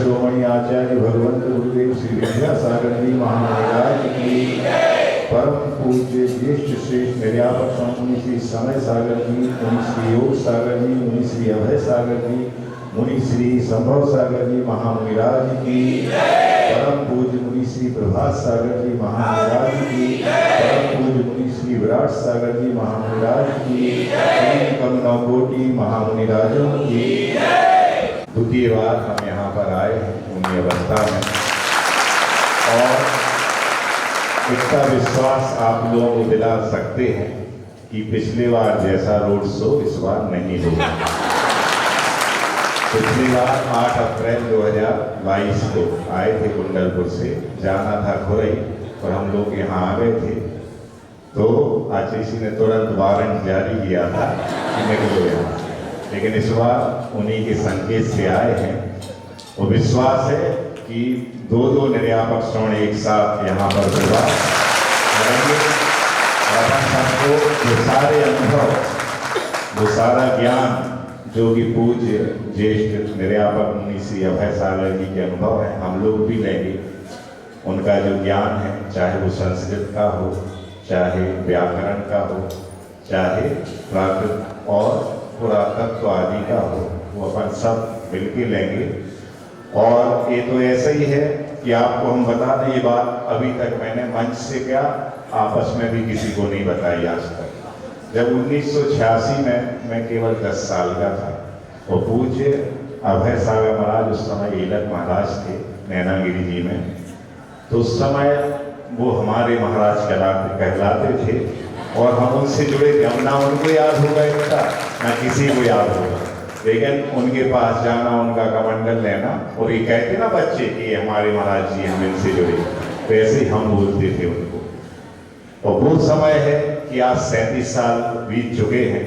शिरोमणि आचार्य भगवंत गुरुदेव श्री विद्यासागर जी महाराज की, परम पूज्य ज्येष्ठ श्रेष्ठ निर्यापक स्वामी श्री समय सागर जी, मुनि श्री योग सागर जी, मुनि श्री अभय सागर जी, मुनि श्री संभव सागर जी महामुनिराज की, परम पूज्य मुनि श्री प्रभात सागर जी महामुनिराज की, परम पूज्य मुनि श्री विराट सागर जी महामुनिराज की, कम नवकोटि महामुनिराजों की। द्वितीय बार हम यहाँ पर आए हैं उन्हीं अवस्था में, और इतना विश्वास आप लोगों को दिला सकते हैं कि पिछले बार जैसा रोड शो इस बार नहीं होगा। पिछली बार 8 अप्रैल 2022 को आए थे कुंडलपुर से, जाना था खुरई और हम लोग यहाँ आ गए थे, तो आशीष ने तुरंत वारंट जारी किया था कि निकलो यहाँ। लेकिन इस बार उन्हीं के संकेत से आए हैं। वो विश्वास है कि दो निर्यापक श्रवण एक साथ यहाँ पर विवाह करेंगे, और अपन सबको वो सारे अनुभव, वो सारा ज्ञान जो कि पूज्य ज्येष्ठ निर्यापक मुनि श्री अभय सागर जी के अनुभव है, हम लोग भी लेंगे। उनका जो ज्ञान है, चाहे वो संस्कृत का हो, चाहे व्याकरण का हो, चाहे प्राकृत और पुरातत्व आदि का हो, वो अपन सब मिलके लेंगे। और ये तो ऐसा ही है कि आपको हम बता दें, ये बात अभी तक मैंने मंच से क्या आपस में भी किसी को नहीं बताई आज तक। जब 1986 में मैं केवल 10 साल का था, वो पूज्य अभय सागर महाराज उस समय ईलक महाराज थे नैनागिरी जी में, तो उस समय वो हमारे महाराज कहलाते थे, और हम उनसे जुड़े थे। हम ना उनको याद होगा इतना, ना किसी को याद होगा, लेकिन उनके पास जाना, उनका कमंडल लेना, और ये कहते ना बच्चे कि हमारे महाराज जी हम इनसे जुड़े, तो ऐसे ही हम बोलते थे उनको। और वो समय है कि आज 37 साल बीत चुके हैं,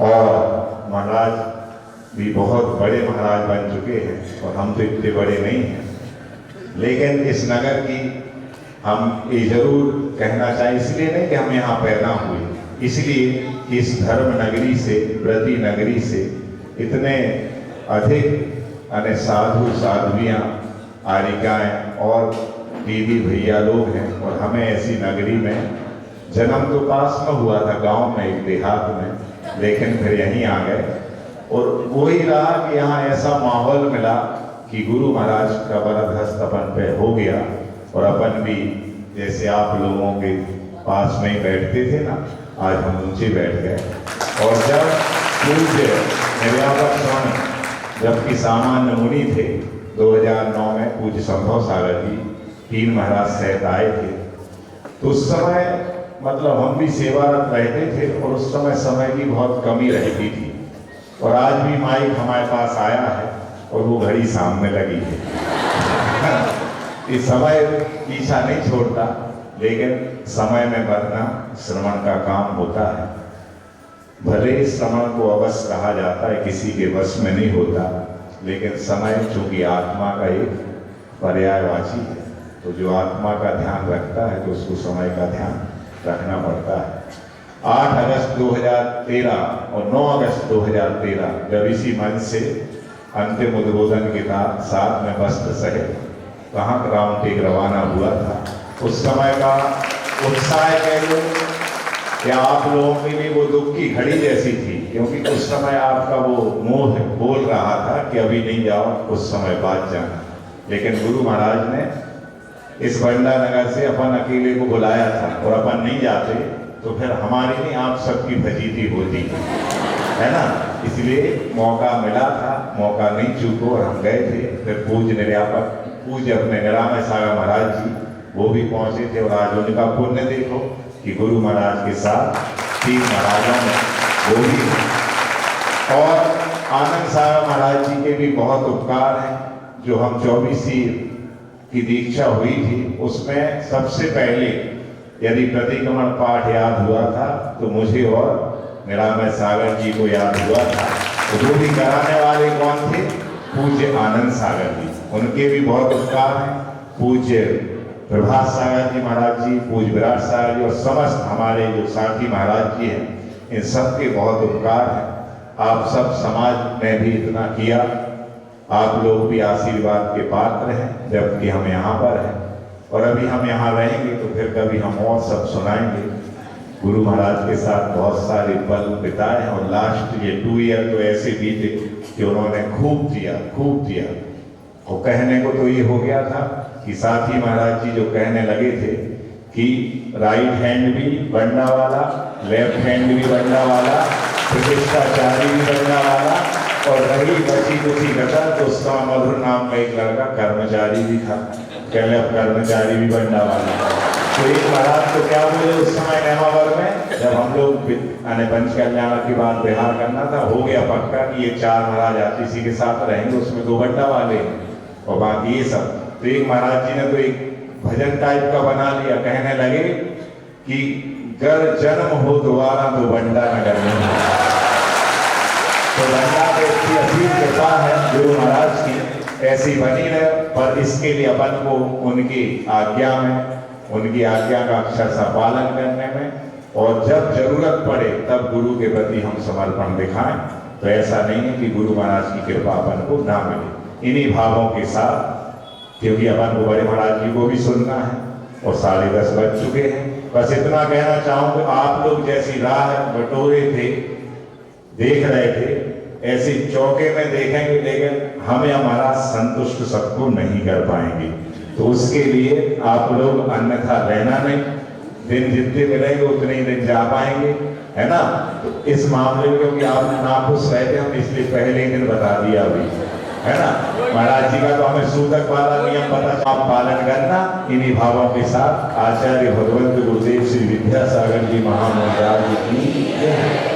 और महाराज भी बहुत बड़े महाराज बन चुके हैं, और हम तो इतने बड़े नहीं हैं। लेकिन इस नगर की हम ये जरूर कहना चाहिए, इसलिए नहीं कि हम यहाँ पैदा हुए, इसलिए कि इस धर्म नगरी से, व्रती नगरी से इतने अधिक अने साधु साध्वियाँ, आरिकाएँ और दीदी भैया लोग हैं, और हमें ऐसी नगरी में जन्म तो पास में हुआ था, गांव में, एक देहात में, लेकिन फिर यहीं आ गए। और वही रहा कि यहाँ ऐसा माहौल मिला कि गुरु महाराज का वरद हस्त अपन पे हो गया, और अपन भी जैसे आप लोगों के पास में ही बैठते थे ना, आज हम ऊंचे बैठ गए। और जब पूज्य निर्यापक श्रवण जबकि सामान्य मुनि थे, 2009 में पूज्य संभव सागर जी 3 महाराज सहित आए थे, तो उस समय मतलब हम भी सेवारत रहते थे, और उस समय की बहुत कमी रहती थी। और आज भी माइक हमारे पास आया है, और वो घड़ी सामने लगी है। इस समय पीछा नहीं छोड़ता, लेकिन समय में बढ़ना श्रवण का काम होता है। भले श्रवण को अवश्य कहा जाता है, किसी के वश में नहीं होता, लेकिन समय चूंकि आत्मा का एक पर्यायवाची है, तो जो आत्मा का ध्यान रखता है तो उसको समय का ध्यान रखना पड़ता है। 8 अगस्त 2013 और 9 अगस्त 2013 जब इसी मंच से अंतिम उद्बोधन के साथ में वस्त्र सहित कहाँ राउंड टेक रवाना हुआ था, उस समय का उत्साह कह लो या आप लोगों के लिए वो दुख की घड़ी जैसी थी, क्योंकि उस समय आपका वो मोह बोल रहा था कि अभी नहीं जाओ, कुछ समय बाद जाना। लेकिन गुरु महाराज ने इस बंडा नगर से अपन अकेले को बुलाया था, और अपन नहीं जाते तो फिर हमारी नहीं आप सबकी फजीती होती है ना। इसलिए मौका मिला था, मौका नहीं चूको, और हम गए थे। फिर पूज्य निर्यापक पूज्य अपने निरामय सागर महाराज जी वो भी पहुंचे थे, और आज उनका पुण्य देखो कि गुरु महाराज के साथ 3 महाराजों में वो भी, और आनंद सागर महाराज जी के भी बहुत उपकार हैं। जो हम 24 की दीक्षा हुई थी, उसमें सबसे पहले यदि प्रतिक्रमण पाठ याद हुआ था तो मुझे और निरामय सागर जी को याद हुआ था। तो वो भी कराने वाले कौन थे? पूज्य आनंद सागर जी, उनके भी बहुत उपकार हैं। पूज्य प्रभात सागर जी महाराज जी, पूज्य विराट सागर जी, और समस्त हमारे जो साथी महाराज जी हैं, इन सब के बहुत उपकार हैं। आप सब समाज ने भी इतना किया, आप लोग भी आशीर्वाद के पात्र हैं, जबकि हम यहाँ पर हैं और अभी हम यहाँ रहेंगे तो फिर कभी हम और सब सुनाएंगे। गुरु महाराज के साथ बहुत सारे पल बिताए हैं और लास्ट ये 2 ईयर तो ऐसे बीते कि उन्होंने खूब दिया। और कहने को तो ये हो गया था कि साथी महाराज जी जो कहने लगे थे कि राइट हैंड भी बंडा वाला, लेफ्ट हैंड भी बंडा वाला, प्रतिष्ठाचारी भी बंडा वाला, और रही बची कुछ कथा तो उसका मधुर नाम का एक लड़का कर्मचारी भी था। कहले अब कर्मचारी भी बंडा वाला। तो एक महाराज तो क्या बोले उस समय नेमावर में, जब हम लोग पंच कल्याण की बात बिहार करना था, हो गया पक्का कि ये 4 महाराज आतिशी के साथ रहेंगे, उसमें 2 बंडा वाले और बाकी ये सब। तो एक महाराज जी ने तो एक भजन टाइप का बना लिया, कहने लगे कि गर जन्म हो दोबारा तो बंडा नगर में। तो बंडा पे इतनी असीम कृपा है गुरु महाराज की, ऐसी बनी रहे, पर इसके लिए अपन को उनकी आज्ञा में, उनकी आज्ञा का अक्षरशः पालन करने में, और जब जरूरत पड़े तब गुरु के प्रति हम समर्पण दिखाएं। तो ऐसा नहीं है कि गुरु महाराज की कृपा अपन को ना मिले। इन्हीं भावों के साथ, क्योंकि अपन को बड़े महाराज जी को भी सुनना है और 10:30 बज चुके हैं, बस इतना कहना चाहूँगा, आप लोग जैसी राह बटोरे थे, देख रहे थे, ऐसे चौके में देखेंगे, लेकिन हमें हमारा संतुष्ट सबको नहीं कर पाएंगे। तो उसके लिए आप लोग अन्यथा रहना नहीं, दिन जितने मिलेंगे उतने ही दिन जा पाएंगे, है ना। तो इस मामले में क्योंकि आप नाखुश रहते हम, इसलिए पहले ही दिन बता दिया अभी, है ना। महाराज जी का तो हमें सूतक वाला नियम पता, आप पालन करना। इन्हीं भावों के साथ आचार्य भगवंत गुरुदेव श्री विद्यासागर जी महामंडल की